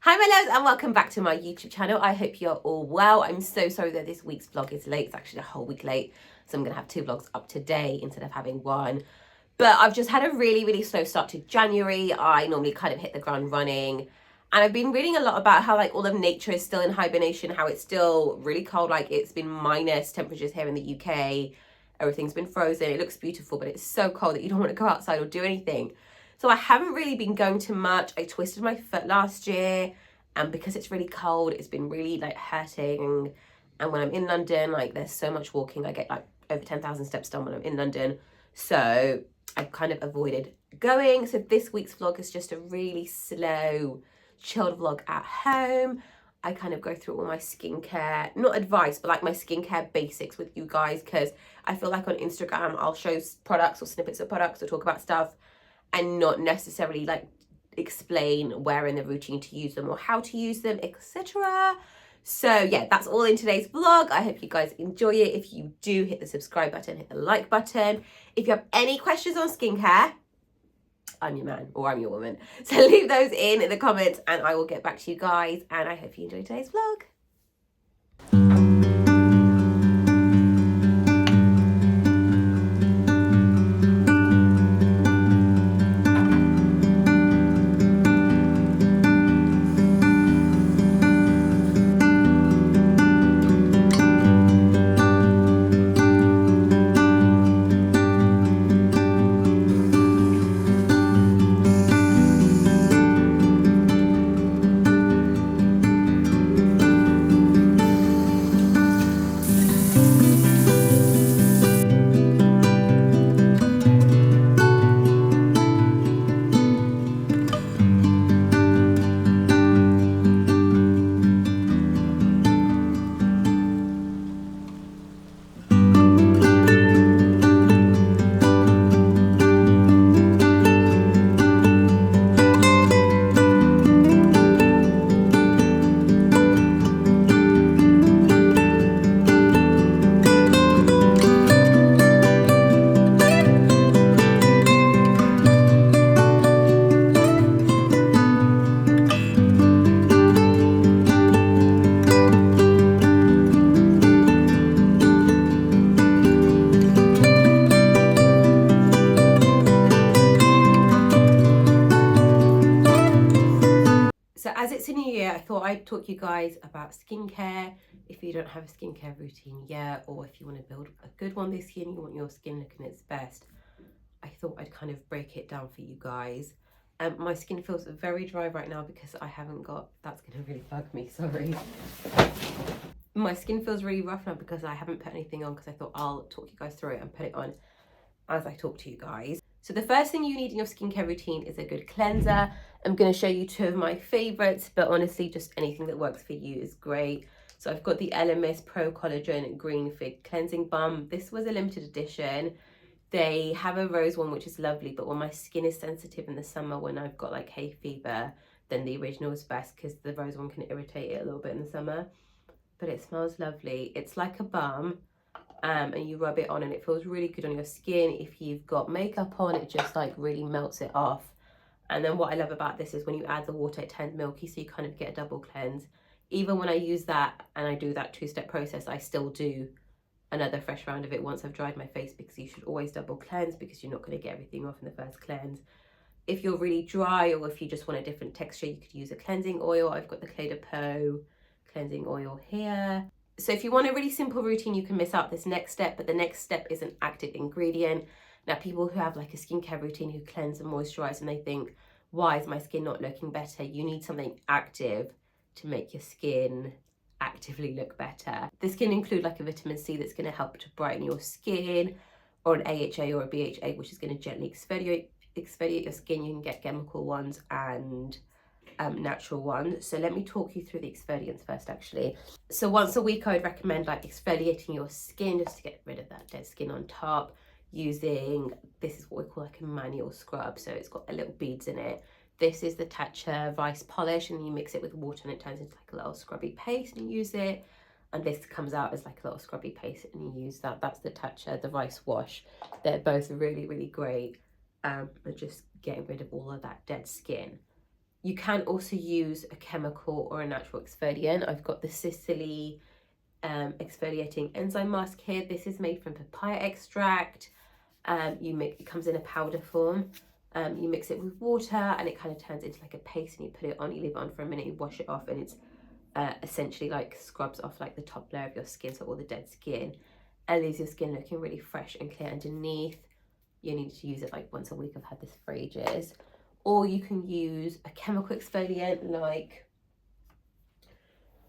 Hi my loves and welcome back to my YouTube channel. I hope you're all well. I'm so sorry that this week's vlog is late. It's actually a whole week late. So I'm going to have 2 vlogs up today instead of having one. But I've just had a really slow start to January. I normally kind of hit the ground running. And I've been reading a lot about how like all of nature is still in hibernation, how it's still really cold. Like it's been minus temperatures here in the UK. Everything's been frozen. It looks beautiful, but it's so cold that you don't want to go outside or do anything. So I haven't really been going to much. I twisted my foot last year, and because it's really cold, it's been really like hurting. And when I'm in London, like there's so much walking. I get like over 10,000 steps done when I'm in London. So I've kind of avoided going. So this week's vlog is just a really slow, chilled vlog at home. I kind of go through all my skincare, not advice, but like my skincare basics with you guys, because I feel like on Instagram, I'll show products or snippets of products or talk about stuff and not necessarily like explain where in the routine to use them or how to use them, etc. So yeah, that's all in today's vlog. I hope you guys enjoy it. If you do, hit the subscribe button, hit the like button. If you have any questions on skincare, I'm your man or I'm your woman. So leave those in the comments and I will get back to you guys. And I hope you enjoy today's vlog. So as it's a new year, I thought I'd talk you guys about skincare. If you don't have a skincare routine yet, or if you want to build a good one this year and you want your skin looking its best, I thought I'd kind of break it down for you guys. My skin feels very dry right now because I haven't got, that's going to really bug me, sorry. My skin feels really rough now because I haven't put anything on, because I thought I'll talk you guys through it and put it on as I talk to you guys. So the first thing you need in your skincare routine is a good cleanser. I'm going to show you 2 of my favorites, but honestly, just anything that works for you is great. So I've got the Elemis Pro Collagen Green Fig Cleansing Balm. This was a limited edition. They have a rose one, which is lovely, but when my skin is sensitive in the summer, when I've got like hay fever, then the original is best because the rose one can irritate it a little bit in the summer. But it smells lovely. It's like a balm. And you rub it on and it feels really good on your skin. If you've got makeup on, it just like really melts it off. And then what I love about this is when you add the water, it turns milky, so you kind of get a double cleanse. Even when I use that and I do that 2-step process, I still do another fresh round of it once I've dried my face, because you should always double cleanse because you're not going to get everything off in the first cleanse. If you're really dry or if you just want a different texture, you could use a cleansing oil. I've got the Clé de Peau cleansing oil here. So if you want a really simple routine, you can miss out this next step, but the next step is an active ingredient. Now, people who have like a skincare routine who cleanse and moisturize and they think, why is my skin not looking better? You need something active to make your skin actively look better. This can include like a vitamin C that's going to help to brighten your skin, or an AHA or a BHA, which is going to gently exfoliate your skin. You can get chemical ones and natural ones. So let me talk you through the exfoliants first actually. So once a week I would recommend like exfoliating your skin just to get rid of that dead skin on top, using, this is what we call like a manual scrub, so it's got little beads in it. This is the Tatcha Rice Polish, and you mix it with water and it turns into like a little scrubby paste and you use it. And this comes out as like a little scrubby paste and you use that. That's the Tatcha, the Rice Wash. They're both really great at just getting rid of all of that dead skin. You can also use a chemical or a natural exfoliant. I've got the Sicily exfoliating enzyme mask here. This is made from papaya extract. It comes in a powder form. You mix it with water and it kind of turns into like a paste, and you put it on, you leave it on for a minute, you wash it off, and it's essentially like scrubs off like the top layer of your skin, so all the dead skin, and leaves your skin looking really fresh and clear underneath. You need to use it like once a week. I've had this for ages. Or you can use a chemical exfoliant, like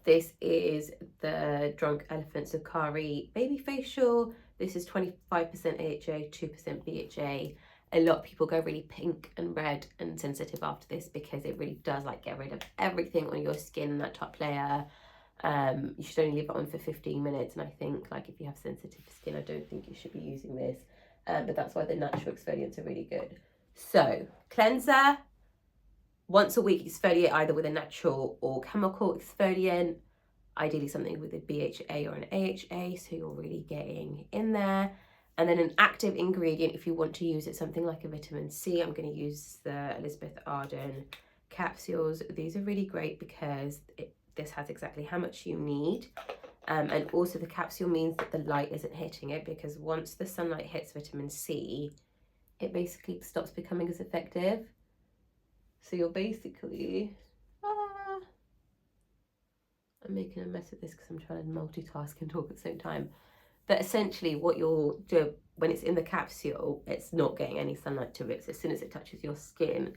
this is the Drunk Elephant Sakari Baby Facial. This is 25% AHA, 2% BHA. A lot of people go really pink and red and sensitive after this because it really does like get rid of everything on your skin, that top layer. You should only leave it on for 15 minutes, and I think like if you have sensitive skin, I don't think you should be using this. But that's why the natural exfoliants are really good. So cleanser, once a week exfoliate either with a natural or chemical exfoliant, ideally something with a BHA or an AHA, so you're really getting in there. And then an active ingredient, if you want to use it, something like a vitamin C. I'm going to use the Elizabeth Arden capsules. These are really great because this has exactly how much you need. And also the capsule means that the light isn't hitting it, because once the sunlight hits vitamin C, it basically stops becoming as effective. So you're basically... I'm making a mess of this because I'm trying to multitask and talk at the same time. But essentially what you'll do when it's in the capsule, it's not getting any sunlight to it. So as soon as it touches your skin,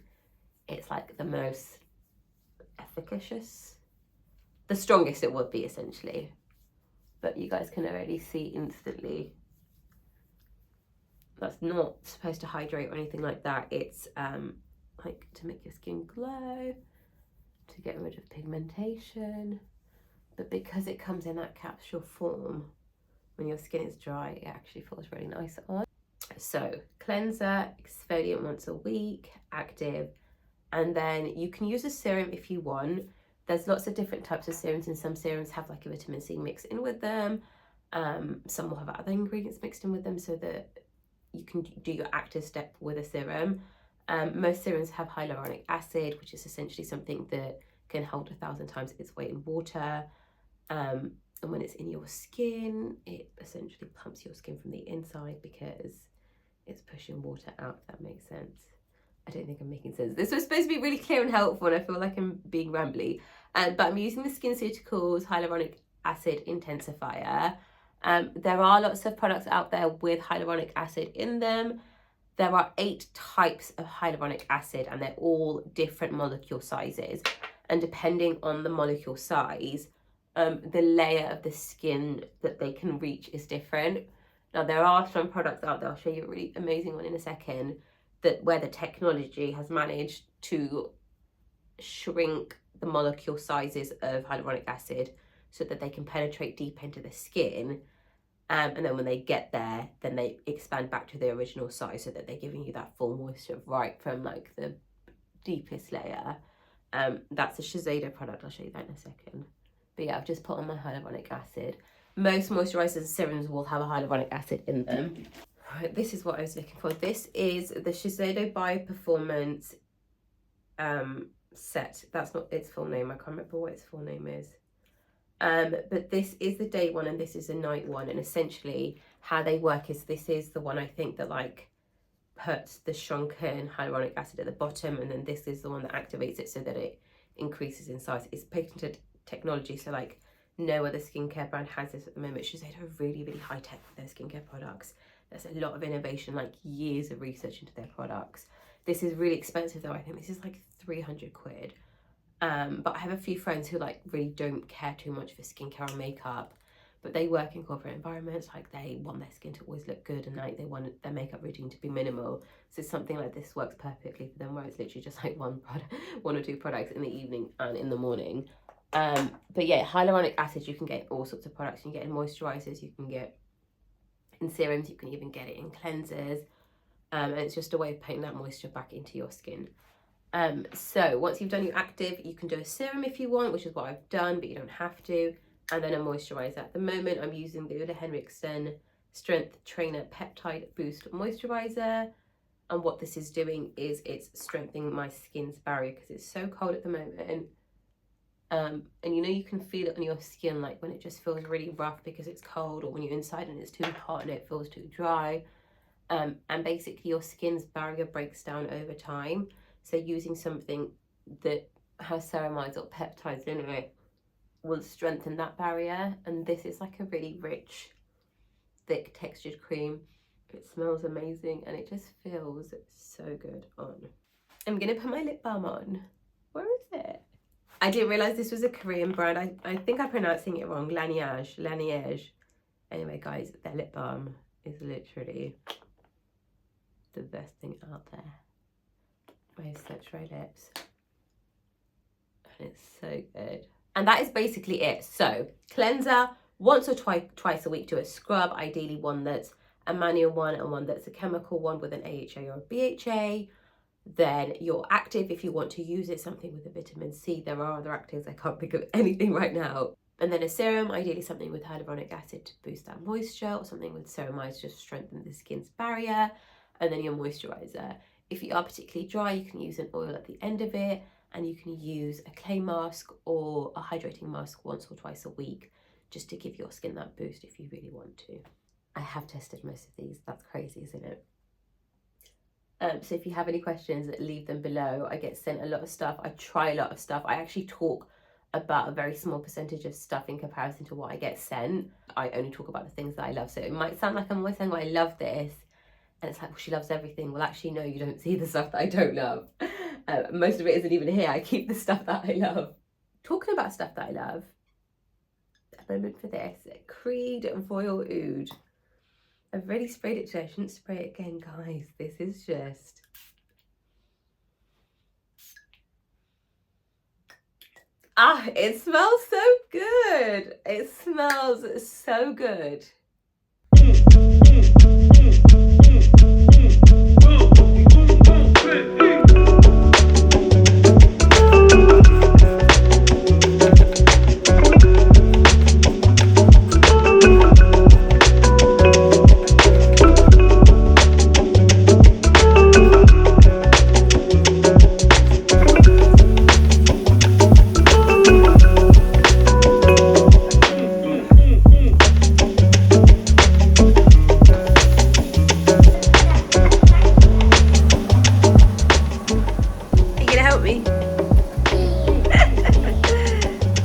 it's like the most efficacious, the strongest it would be essentially. But you guys can already see instantly that's not supposed to hydrate or anything like that. It's like to make your skin glow, to get rid of pigmentation. But because it comes in that capsule form, when your skin is dry, it actually feels really nice on. So cleanser, exfoliant once a week, active, and then you can use a serum if you want. There's lots of different types of serums, and some serums have like a vitamin C mixed in with them. Some will have other ingredients mixed in with them, so that you can do your active step with a serum. Most serums have hyaluronic acid, which is essentially something that can hold 1,000 times its weight in water. And when it's in your skin, it essentially pumps your skin from the inside because it's pushing water out, if that makes sense. I don't think I'm making sense. This was supposed to be really clear and helpful, and I feel like I'm being rambly. But I'm using the SkinCeuticals Hyaluronic Acid Intensifier. There are lots of products out there with hyaluronic acid in them. There are 8 types of hyaluronic acid, and they're all different molecule sizes. And depending on the molecule size, the layer of the skin that they can reach is different. Now, there are some products out there, I'll show you a really amazing one in a second, that where the technology has managed to shrink the molecule sizes of hyaluronic acid so that they can penetrate deep into the skin. And then when they get there, then they expand back to the original size so that they're giving you that full moisture right from like the deepest layer. That's a Shiseido product, I'll show you that in a second. But yeah, I've just put on my hyaluronic acid. Most moisturizers and serums will have a hyaluronic acid in them. Right, this is what I was looking for. This is the Shiseido Bioperformance set. That's not its full name. I can't remember what its full name is. But this is the day one and this is the night one. And essentially how they work is this is the one I think that like puts the shrunken hyaluronic acid at the bottom, and then this is the one that activates it so that it increases in size. It's patented technology, so like no other skincare brand has this at the moment. Shiseido are really, really high tech with their skincare products. There's a lot of innovation, like years of research into their products. This is really expensive though. I think this is like 300 quid. But I have a few friends who like really don't care too much for skincare or makeup, but they work in corporate environments. Like they want their skin to always look good, and like they want their makeup routine to be minimal. So something like this works perfectly for them, where it's literally just like one or two products in the evening and in the morning. But yeah, hyaluronic acid you can get in all sorts of products. You can get in moisturizers, you can get in serums, you can even get it in cleansers. And it's just a way of putting that moisture back into your skin. So once you've done your active, you can do a serum if you want, which is what I've done, but you don't have to. And then a moisturizer. At the moment, I'm using the Ulla Henriksen Strength Trainer Peptide Boost Moisturizer. And what this is doing is it's strengthening my skin's barrier because it's so cold at the moment. And you know, you can feel it on your skin, like when it just feels really rough because it's cold, or when you're inside and it's too hot and it feels too dry. And basically your skin's barrier breaks down over time. So using something that has ceramides or peptides in it will strengthen that barrier. And this is like a really rich, thick textured cream. It smells amazing and it just feels so good on. I'm gonna put my lip balm on. Where is it? I didn't realize this was a Korean brand. I think I'm pronouncing it wrong. Laneige. Anyway, guys, their lip balm is literally the best thing out there. I have such dry lips. And it's so good. And that is basically it. So, cleanser, once or twice a week, do a scrub, ideally one that's a manual one and one that's a chemical one with an AHA or a BHA. Then your active, if you want to use it, something with a vitamin C. There are other actives, I can't think of anything right now. And then a serum, ideally something with hyaluronic acid to boost that moisture, or something with ceramides just strengthen the skin's barrier. And then your moisturizer. If you are particularly dry, you can use an oil at the end of it, and you can use a clay mask or a hydrating mask once or twice a week, just to give your skin that boost if you really want to. I have tested most of these. That's crazy, isn't it? So if you have any questions, leave them below. I get sent a lot of stuff. I try a lot of stuff. I actually talk about a very small percentage of stuff in comparison to what I get sent. I only talk about the things that I love. So it might sound like I'm always saying, well, I love this. And it's like, well, she loves everything. Well, actually, no, you don't see the stuff that I don't love. Most of it isn't even here. I keep the stuff that I love. Talking about stuff that I love, a moment for this. Creed Royal Oud. I've already sprayed it today. I shouldn't spray it again, guys. This is just... Ah, it smells so good. It smells so good.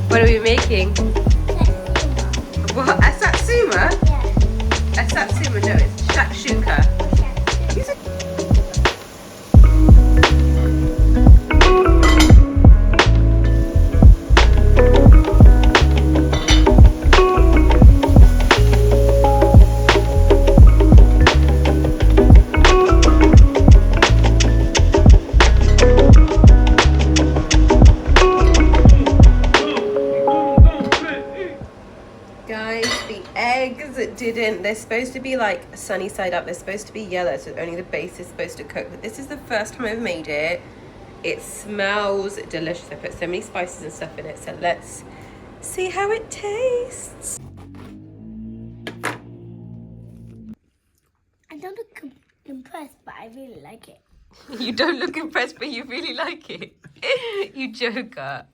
What are we making? What? A satsuma? Yeah. A satsuma? No, it's shakshuka. They're supposed to be like sunny side up. They're supposed to be yellow, so only the base is supposed to cook. But this is the first time I've made it. It smells delicious. I put so many spices and stuff in it, so let's see how it tastes. I don't look impressed, but I really like it. You don't look impressed, but you really like it. You joker.